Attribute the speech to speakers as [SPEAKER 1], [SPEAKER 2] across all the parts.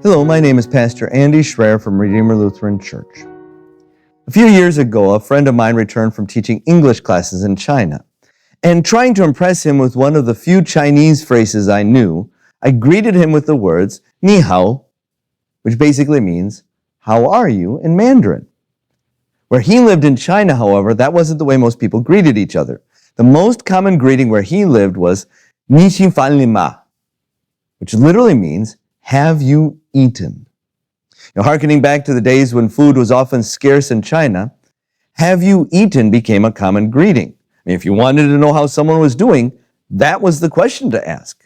[SPEAKER 1] Hello, my name is Pastor Andy Schroer from Redeemer Lutheran Church. A few years ago, a friend of mine returned from teaching English classes in China. And trying to impress him with one of the few Chinese phrases I knew, I greeted him with the words, "Ni hao," which basically means, "How are you?" in Mandarin. Where he lived in China, however, that wasn't the way most people greeted each other. The most common greeting where he lived was, "Ni xin fan li ma," which literally means, "Have you eaten?" Hearkening back to the days when food was often scarce in China, "Have you eaten?" became a common greeting. If you wanted to know how someone was doing, that was the question to ask.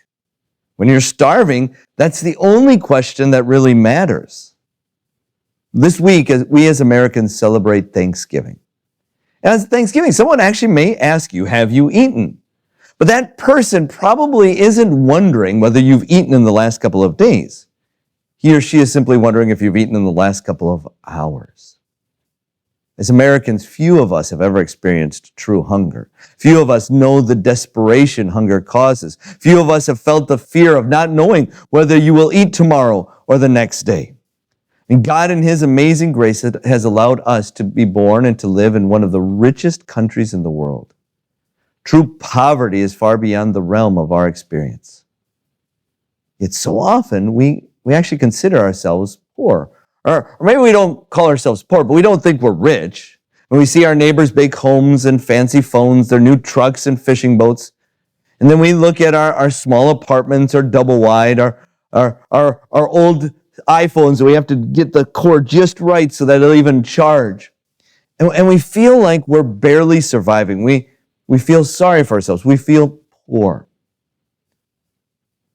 [SPEAKER 1] When you're starving, that's the only question that really matters. This week, we as Americans celebrate Thanksgiving. As Thanksgiving, someone actually may ask you, "Have you eaten?" But that person probably isn't wondering whether you've eaten in the last couple of days. He or she is simply wondering if you've eaten in the last couple of hours. As Americans, few of us have ever experienced true hunger. Few of us know the desperation hunger causes. Few of us have felt the fear of not knowing whether you will eat tomorrow or the next day. And God, in His amazing grace, has allowed us to be born and to live in one of the richest countries in the world. True poverty is far beyond the realm of our experience. Yet so often, we actually consider ourselves poor. Or maybe we don't call ourselves poor, but we don't think we're rich. When we see our neighbors' big homes and fancy phones, their new trucks and fishing boats, and then we look at our small apartments or double wide, our old iPhones, and we have to get the cord just right so that it'll even charge. And we feel like we're barely surviving. We feel sorry for ourselves. We feel poor.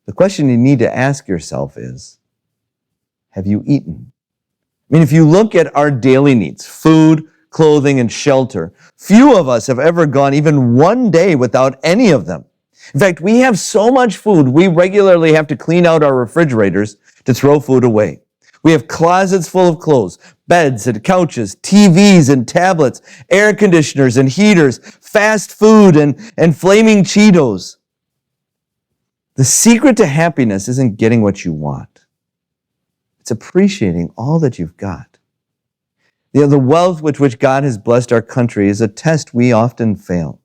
[SPEAKER 1] The question you need to ask yourself is, have you eaten? If you look at our daily needs, food, clothing, and shelter, few of us have ever gone even one day without any of them. In fact, we have so much food, we regularly have to clean out our refrigerators to throw food away. We have closets full of clothes, beds and couches, TVs and tablets, air conditioners and heaters, fast food and flaming Cheetos. The secret to happiness isn't getting what you want. It's appreciating all that you've got. The wealth with which God has blessed our country is a test we often fail.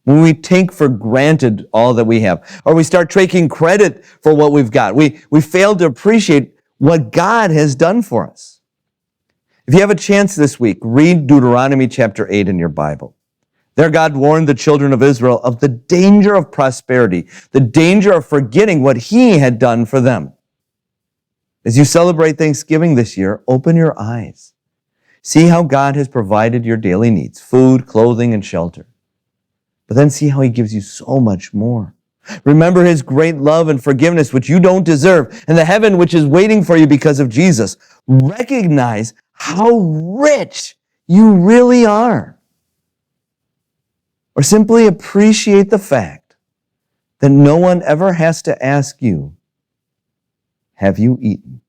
[SPEAKER 1] When we take for granted all that we have, or we start taking credit for what we've got, we fail to appreciate what God has done for us. If you have a chance this week, read Deuteronomy chapter 8 in your Bible. There God warned the children of Israel of the danger of prosperity, the danger of forgetting what He had done for them. As you celebrate Thanksgiving this year, open your eyes. See how God has provided your daily needs, food, clothing, and shelter. But then see how He gives you so much more. Remember His great love and forgiveness, which you don't deserve, and the heaven which is waiting for you because of Jesus. Recognize how rich you really are. Or simply appreciate the fact that no one ever has to ask you, "Have you eaten?"